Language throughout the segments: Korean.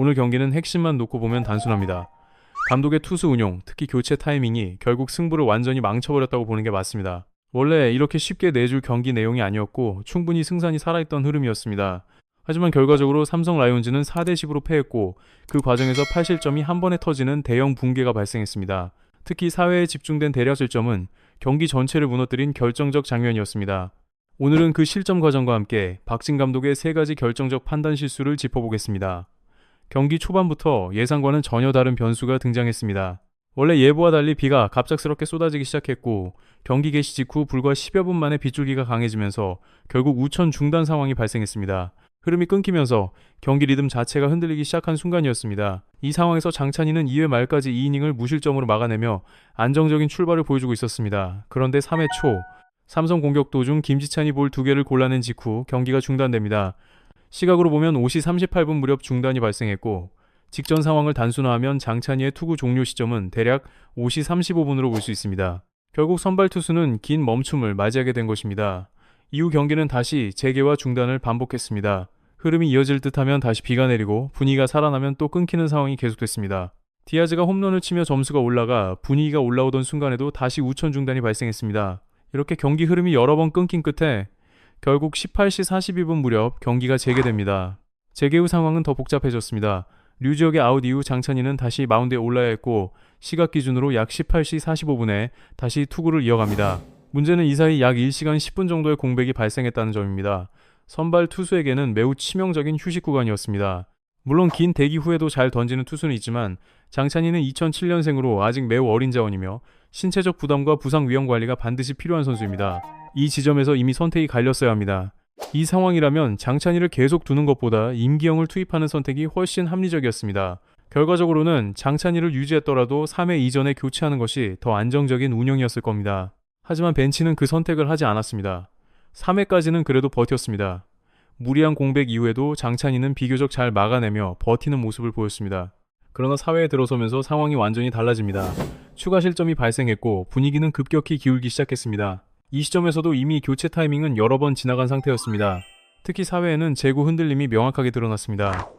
오늘 경기는 핵심만 놓고 보면 단순합니다. 감독의 투수 운용, 특히 교체 타이밍이 결국 승부를 완전히 망쳐버렸다고 보는 게 맞습니다. 원래 이렇게 쉽게 내줄 경기 내용이 아니었고 충분히 승산이 살아있던 흐름이었습니다. 하지만 결과적으로 삼성 라이온즈는 4대10으로 패했고 그 과정에서 8실점이 한 번에 터지는 대형 붕괴가 발생했습니다. 특히 사회에 집중된 대략 실점은 경기 전체를 무너뜨린 결정적 장면이었습니다. 오늘은 그 실점 과정과 함께 박진 감독의 3가지 결정적 판단 실수를 짚어보겠습니다. 경기 초반부터 예상과는 전혀 다른 변수가 등장했습니다. 원래 예보와 달리 비가 갑작스럽게 쏟아지기 시작했고 경기 개시 직후 불과 10여 분 만에 빗줄기가 강해지면서 결국 우천 중단 상황이 발생했습니다. 흐름이 끊기면서 경기 리듬 자체가 흔들리기 시작한 순간이었습니다. 이 상황에서 장찬희는 2회 말까지 2이닝을 무실점으로 막아내며 안정적인 출발을 보여주고 있었습니다. 그런데 3회 초 삼성 공격 도중 김지찬이 볼 2개를 골라낸 직후 경기가 중단됩니다. 시각으로 보면 5시 38분 무렵 중단이 발생했고 직전 상황을 단순화하면 장찬희의 투구 종료 시점은 대략 5시 35분으로 볼 수 있습니다. 결국 선발 투수는 긴 멈춤을 맞이하게 된 것입니다. 이후 경기는 다시 재개와 중단을 반복했습니다. 흐름이 이어질 듯하면 다시 비가 내리고 분위기가 살아나면 또 끊기는 상황이 계속됐습니다. 디아즈가 홈런을 치며 점수가 올라가 분위기가 올라오던 순간에도 다시 우천 중단이 발생했습니다. 이렇게 경기 흐름이 여러 번 끊긴 끝에 결국 18시 42분 무렵 경기가 재개됩니다. 재개 후 상황은 더 복잡해졌습니다. 류지혁의 아웃 이후 장찬희는 다시 마운드에 올라야 했고 시각 기준으로 약 18시 45분에 다시 투구를 이어갑니다. 문제는 이 사이 약 1시간 10분 정도의 공백이 발생했다는 점입니다. 선발 투수에게는 매우 치명적인 휴식 구간이었습니다. 물론 긴 대기 후에도 잘 던지는 투수는 있지만 장찬희는 2007년생으로 아직 매우 어린 자원이며 신체적 부담과 부상 위험 관리가 반드시 필요한 선수입니다. 이 지점에서 이미 선택이 갈렸어야 합니다. 이 상황이라면 장찬희를 계속 두는 것보다 임기영을 투입하는 선택이 훨씬 합리적이었습니다. 결과적으로는 장찬희를 유지했더라도 3회 이전에 교체하는 것이 더 안정적인 운영이었을 겁니다. 하지만 벤치는 그 선택을 하지 않았습니다. 3회까지는 그래도 버텼습니다. 무리한 공백 이후에도 장찬희는 비교적 잘 막아내며 버티는 모습을 보였습니다. 그러나 4회에 들어서면서 상황이 완전히 달라집니다. 추가 실점이 발생했고 분위기는 급격히 기울기 시작했습니다. 이 시점에서도 이미 교체 타이밍은 여러 번 지나간 상태였습니다. 특히 4회에는 제구 흔들림이 명확하게 드러났습니다.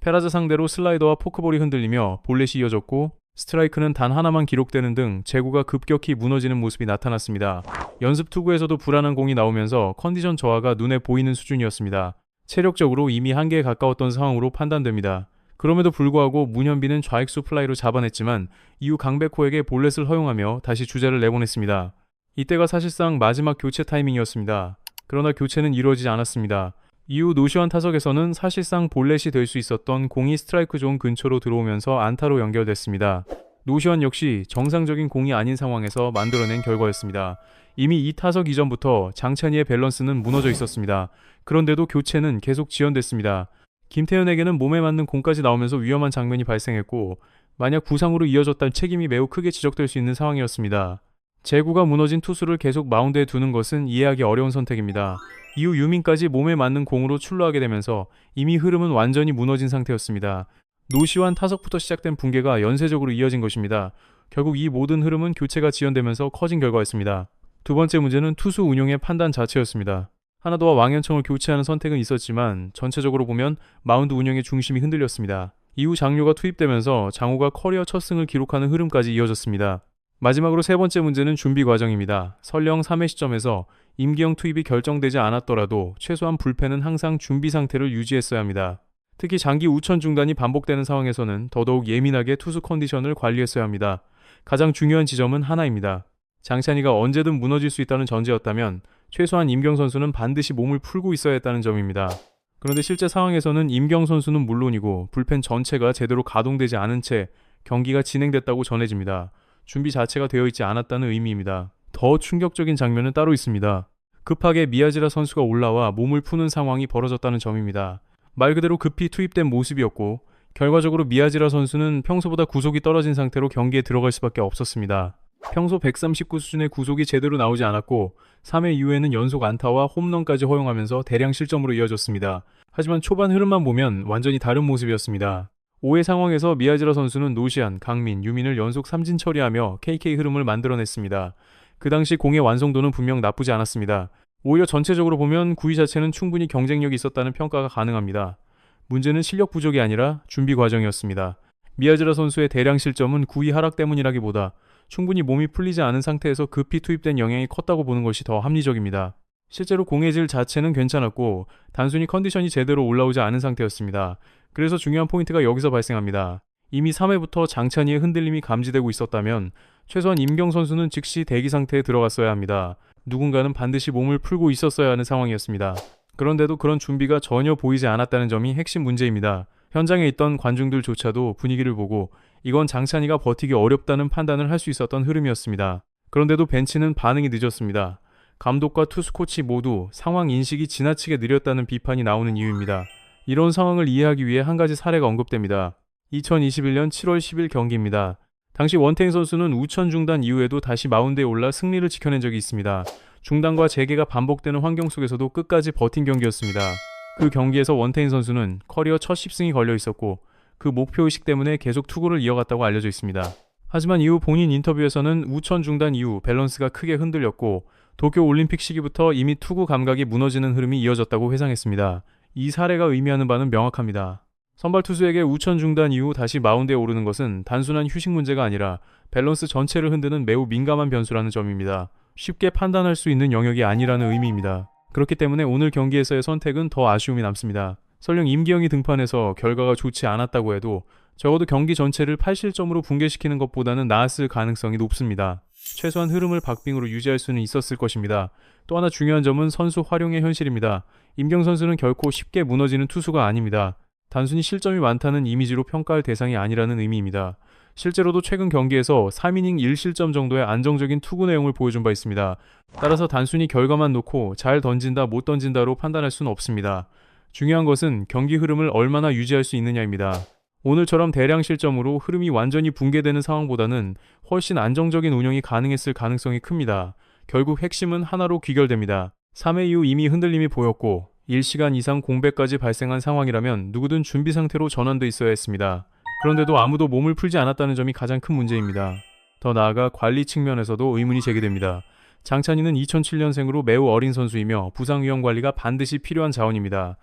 페라자 상대로 슬라이더와 포크볼이 흔들리며 볼넷이 이어졌고 스트라이크는 단 하나만 기록되는 등 제구가 급격히 무너지는 모습이 나타났습니다. 연습 투구에서도 불안한 공이 나오면서 컨디션 저하가 눈에 보이는 수준이었습니다. 체력적으로 이미 한계에 가까웠던 상황으로 판단됩니다. 그럼에도 불구하고 문현빈은 좌익수 플라이로 잡아냈지만 이후 강백호에게 볼넷을 허용하며 다시 주자를 내보냈습니다. 이때가 사실상 마지막 교체 타이밍이었습니다. 그러나 교체는 이루어지지 않았습니다. 이후 노시환 타석에서는 사실상 볼넷이 될 수 있었던 공이 스트라이크 존 근처로 들어오면서 안타로 연결됐습니다. 노시환 역시 정상적인 공이 아닌 상황에서 만들어낸 결과였습니다. 이미 이 타석 이전부터 장찬희의 밸런스는 무너져 있었습니다. 그런데도 교체는 계속 지연됐습니다. 김태현에게는 몸에 맞는 공까지 나오면서 위험한 장면이 발생했고 만약 부상으로 이어졌다면 책임이 매우 크게 지적될 수 있는 상황이었습니다. 제구가 무너진 투수를 계속 마운드에 두는 것은 이해하기 어려운 선택입니다. 이후 유민까지 몸에 맞는 공으로 출루하게 되면서 이미 흐름은 완전히 무너진 상태였습니다. 노시환 타석부터 시작된 붕괴가 연쇄적으로 이어진 것입니다. 결국 이 모든 흐름은 교체가 지연되면서 커진 결과였습니다. 두 번째 문제는 투수 운용의 판단 자체였습니다. 하나도와 왕현청을 교체하는 선택은 있었지만 전체적으로 보면 마운드 운영의 중심이 흔들렸습니다. 이후 장료가 투입되면서 장호가 커리어 첫 승을 기록하는 흐름까지 이어졌습니다. 마지막으로 세 번째 문제는 준비 과정입니다. 설령 3회 시점에서 임기영 투입이 결정되지 않았더라도 최소한 불펜은 항상 준비 상태를 유지했어야 합니다. 특히 장기 우천 중단이 반복되는 상황에서는 더더욱 예민하게 투수 컨디션을 관리했어야 합니다. 가장 중요한 지점은 하나입니다. 장찬희가 언제든 무너질 수 있다는 전제였다면 최소한 임경 선수는 반드시 몸을 풀고 있어야 했다는 점입니다. 그런데 실제 상황에서는 임경 선수는 물론이고 불펜 전체가 제대로 가동되지 않은 채 경기가 진행됐다고 전해집니다. 준비 자체가 되어 있지 않았다는 의미입니다. 더 충격적인 장면은 따로 있습니다. 급하게 미야지라 선수가 올라와 몸을 푸는 상황이 벌어졌다는 점입니다. 말 그대로 급히 투입된 모습이었고 결과적으로 미야지라 선수는 평소보다 구속이 떨어진 상태로 경기에 들어갈 수밖에 없었습니다. 평소 139 수준의 구속이 제대로 나오지 않았고 3회 이후에는 연속 안타와 홈런까지 허용하면서 대량 실점으로 이어졌습니다. 하지만 초반 흐름만 보면 완전히 다른 모습이었습니다. 5회 상황에서 미야지라 선수는 노시안, 강민, 유민을 연속 삼진 처리하며 KK 흐름을 만들어냈습니다. 그 당시 공의 완성도는 분명 나쁘지 않았습니다. 오히려 전체적으로 보면 구위 자체는 충분히 경쟁력이 있었다는 평가가 가능합니다. 문제는 실력 부족이 아니라 준비 과정이었습니다. 미야즈라 선수의 대량 실점은 구위 하락 때문이라기보다 충분히 몸이 풀리지 않은 상태에서 급히 투입된 영향이 컸다고 보는 것이 더 합리적입니다. 실제로 공의 질 자체는 괜찮았고 단순히 컨디션이 제대로 올라오지 않은 상태였습니다. 그래서 중요한 포인트가 여기서 발생합니다. 이미 3회부터 장찬희의 흔들림이 감지되고 있었다면 최소한 임경 선수는 즉시 대기 상태에 들어갔어야 합니다. 누군가는 반드시 몸을 풀고 있었어야 하는 상황이었습니다. 그런데도 그런 준비가 전혀 보이지 않았다는 점이 핵심 문제입니다. 현장에 있던 관중들조차도 분위기를 보고 이건 장찬희가 버티기 어렵다는 판단을 할 수 있었던 흐름이었습니다. 그런데도 벤치는 반응이 늦었습니다. 감독과 투수 코치 모두 상황 인식이 지나치게 느렸다는 비판이 나오는 이유입니다. 이런 상황을 이해하기 위해 한 가지 사례가 언급됩니다. 2021년 7월 10일 경기입니다. 당시 원태인 선수는 우천 중단 이후에도 다시 마운드에 올라 승리를 지켜낸 적이 있습니다. 중단과 재개가 반복되는 환경 속에서도 끝까지 버틴 경기였습니다. 그 경기에서 원태인 선수는 커리어 첫 10승이 걸려 있었고 그 목표의식 때문에 계속 투구를 이어갔다고 알려져 있습니다. 하지만 이후 본인 인터뷰에서는 우천 중단 이후 밸런스가 크게 흔들렸고 도쿄올림픽 시기부터 이미 투구 감각이 무너지는 흐름이 이어졌다고 회상했습니다. 이 사례가 의미하는 바는 명확합니다. 선발 투수에게 우천 중단 이후 다시 마운드에 오르는 것은 단순한 휴식 문제가 아니라 밸런스 전체를 흔드는 매우 민감한 변수라는 점입니다. 쉽게 판단할 수 있는 영역이 아니라는 의미입니다. 그렇기 때문에 오늘 경기에서의 선택은 더 아쉬움이 남습니다. 설령 임기영이 등판해서 결과가 좋지 않았다고 해도 적어도 경기 전체를 8실점으로 붕괴시키는 것보다는 나았을 가능성이 높습니다. 최소한 흐름을 박빙으로 유지할 수는 있었을 것입니다. 또 하나 중요한 점은 선수 활용의 현실입니다. 임경 선수는 결코 쉽게 무너지는 투수가 아닙니다. 단순히 실점이 많다는 이미지로 평가할 대상이 아니라는 의미입니다. 실제로도 최근 경기에서 3이닝 1실점 정도의 안정적인 투구 내용을 보여준 바 있습니다. 따라서 단순히 결과만 놓고 잘 던진다 못 던진다로 판단할 수는 없습니다. 중요한 것은 경기 흐름을 얼마나 유지할 수 있느냐입니다. 오늘처럼 대량 실점으로 흐름이 완전히 붕괴되는 상황보다는 훨씬 안정적인 운영이 가능했을 가능성이 큽니다. 결국 핵심은 하나로 귀결됩니다. 3회 이후 이미 흔들림이 보였고 1시간 이상 공백까지 발생한 상황이라면 누구든 준비 상태로 전환돼 있어야 했습니다. 그런데도 아무도 몸을 풀지 않았다는 점이 가장 큰 문제입니다. 더 나아가 관리 측면에서도 의문이 제기됩니다. 장찬희는 2007년생으로 매우 어린 선수이며 부상 위험 관리가 반드시 필요한 자원입니다.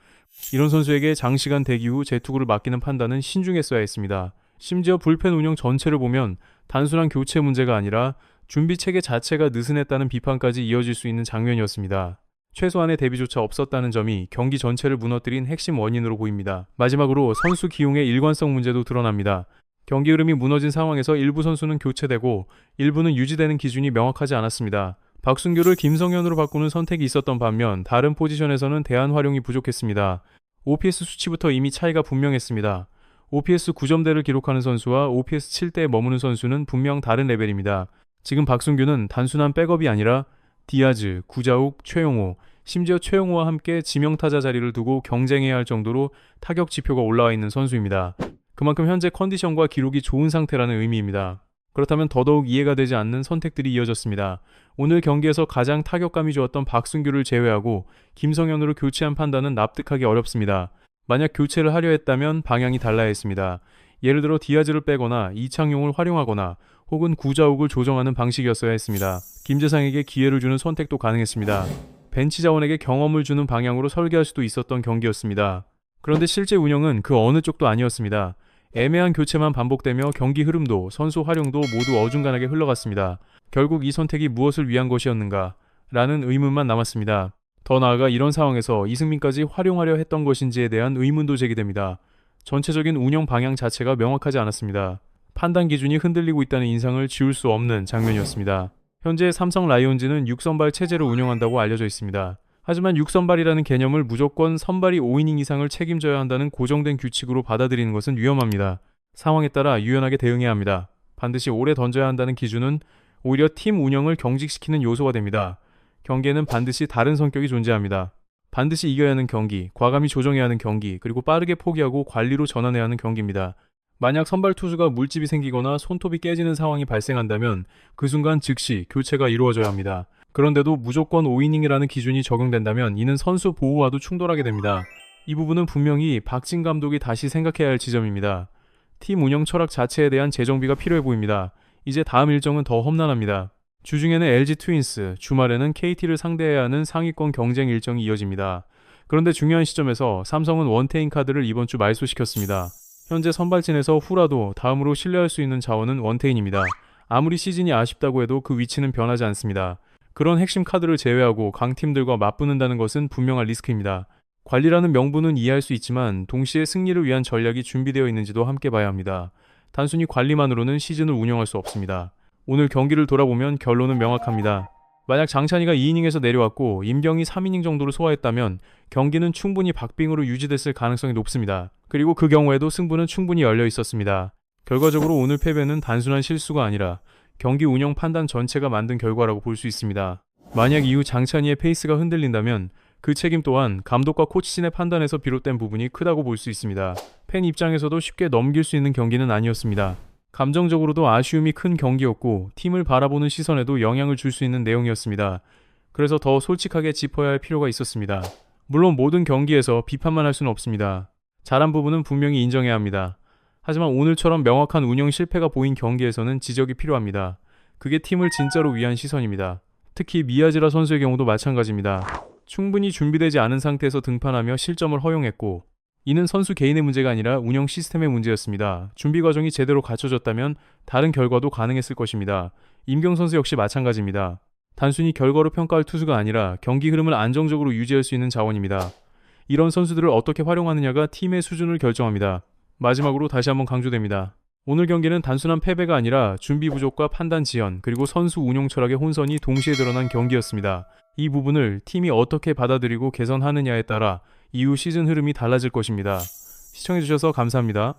이런 선수에게 장시간 대기 후 재투구를 맡기는 판단은 신중했어야 했습니다. 심지어 불펜 운영 전체를 보면 단순한 교체 문제가 아니라 준비 체계 자체가 느슨했다는 비판까지 이어질 수 있는 장면이었습니다. 최소한의 대비조차 없었다는 점이 경기 전체를 무너뜨린 핵심 원인으로 보입니다. 마지막으로 선수 기용의 일관성 문제도 드러납니다. 경기 흐름이 무너진 상황에서 일부 선수는 교체되고 일부는 유지되는 기준이 명확하지 않았습니다. 박순규를 김성현으로 바꾸는 선택이 있었던 반면 다른 포지션에서는 대안 활용이 부족했습니다. OPS 수치부터 이미 차이가 분명했습니다. OPS 9점대를 기록하는 선수와 OPS 7대에 머무는 선수는 분명 다른 레벨입니다. 지금 박순규는 단순한 백업이 아니라 디아즈, 구자욱, 최용호, 심지어 최용호와 함께 지명타자 자리를 두고 경쟁해야 할 정도로 타격 지표가 올라와 있는 선수입니다. 그만큼 현재 컨디션과 기록이 좋은 상태라는 의미입니다. 그렇다면 더더욱 이해가 되지 않는 선택들이 이어졌습니다. 오늘 경기에서 가장 타격감이 좋았던 박순규를 제외하고 김성현으로 교체한 판단은 납득하기 어렵습니다. 만약 교체를 하려 했다면 방향이 달라야 했습니다. 예를 들어 디아즈를 빼거나 이창용을 활용하거나 혹은 구자욱을 조정하는 방식이었어야 했습니다. 김재상에게 기회를 주는 선택도 가능했습니다. 벤치 자원에게 경험을 주는 방향으로 설계할 수도 있었던 경기였습니다. 그런데 실제 운영은 그 어느 쪽도 아니었습니다. 애매한 교체만 반복되며 경기 흐름도 선수 활용도 모두 어중간하게 흘러갔습니다. 결국 이 선택이 무엇을 위한 것이었는가? 라는 의문만 남았습니다. 더 나아가 이런 상황에서 이승민까지 활용하려 했던 것인지에 대한 의문도 제기됩니다. 전체적인 운영 방향 자체가 명확하지 않았습니다. 판단 기준이 흔들리고 있다는 인상을 지울 수 없는 장면이었습니다. 현재 삼성 라이온즈는 6선발 체제로 운영한다고 알려져 있습니다. 하지만 6선발이라는 개념을 무조건 선발이 5이닝 이상을 책임져야 한다는 고정된 규칙으로 받아들이는 것은 위험합니다. 상황에 따라 유연하게 대응해야 합니다. 반드시 오래 던져야 한다는 기준은 오히려 팀 운영을 경직시키는 요소가 됩니다. 경기에는 반드시 다른 성격이 존재합니다. 반드시 이겨야 하는 경기, 과감히 조정해야 하는 경기, 그리고 빠르게 포기하고 관리로 전환해야 하는 경기입니다. 만약 선발 투수가 물집이 생기거나 손톱이 깨지는 상황이 발생한다면 그 순간 즉시 교체가 이루어져야 합니다. 그런데도 무조건 5이닝이라는 기준이 적용된다면 이는 선수 보호와도 충돌하게 됩니다. 이 부분은 분명히 박진 감독이 다시 생각해야 할 지점입니다. 팀 운영 철학 자체에 대한 재정비가 필요해 보입니다. 이제 다음 일정은 더 험난합니다. 주중에는 LG 트윈스, 주말에는 KT를 상대해야 하는 상위권 경쟁 일정이 이어집니다. 그런데 중요한 시점에서 삼성은 원태인 카드를 이번 주 말소시켰습니다. 현재 선발진에서 후라도 다음으로 신뢰할 수 있는 자원은 원태인입니다. 아무리 시즌이 아쉽다고 해도 그 위치는 변하지 않습니다. 그런 핵심 카드를 제외하고 강팀들과 맞붙는다는 것은 분명한 리스크입니다. 관리라는 명분은 이해할 수 있지만 동시에 승리를 위한 전략이 준비되어 있는지도 함께 봐야 합니다. 단순히 관리만으로는 시즌을 운영할 수 없습니다. 오늘 경기를 돌아보면 결론은 명확합니다. 만약 장찬희가 2이닝에서 내려왔고 임경이 3이닝 정도를 소화했다면 경기는 충분히 박빙으로 유지됐을 가능성이 높습니다. 그리고 그 경우에도 승부는 충분히 열려 있었습니다. 결과적으로 오늘 패배는 단순한 실수가 아니라 경기 운영 판단 전체가 만든 결과라고 볼 수 있습니다. 만약 이후 장찬희의 페이스가 흔들린다면 그 책임 또한 감독과 코치진의 판단에서 비롯된 부분이 크다고 볼 수 있습니다. 팬 입장에서도 쉽게 넘길 수 있는 경기는 아니었습니다. 감정적으로도 아쉬움이 큰 경기였고 팀을 바라보는 시선에도 영향을 줄 수 있는 내용이었습니다. 그래서 더 솔직하게 짚어야 할 필요가 있었습니다. 물론 모든 경기에서 비판만 할 수는 없습니다. 잘한 부분은 분명히 인정해야 합니다. 하지만 오늘처럼 명확한 운영 실패가 보인 경기에서는 지적이 필요합니다. 그게 팀을 진짜로 위한 시선입니다. 특히 미야지라 선수의 경우도 마찬가지입니다. 충분히 준비되지 않은 상태에서 등판하며 실점을 허용했고 이는 선수 개인의 문제가 아니라 운영 시스템의 문제였습니다. 준비 과정이 제대로 갖춰졌다면 다른 결과도 가능했을 것입니다. 임경 선수 역시 마찬가지입니다. 단순히 결과로 평가할 투수가 아니라 경기 흐름을 안정적으로 유지할 수 있는 자원입니다. 이런 선수들을 어떻게 활용하느냐가 팀의 수준을 결정합니다. 마지막으로 다시 한번 강조됩니다. 오늘 경기는 단순한 패배가 아니라 준비 부족과 판단 지연 그리고 선수 운용 철학의 혼선이 동시에 드러난 경기였습니다. 이 부분을 팀이 어떻게 받아들이고 개선하느냐에 따라 이후 시즌 흐름이 달라질 것입니다. 시청해주셔서 감사합니다.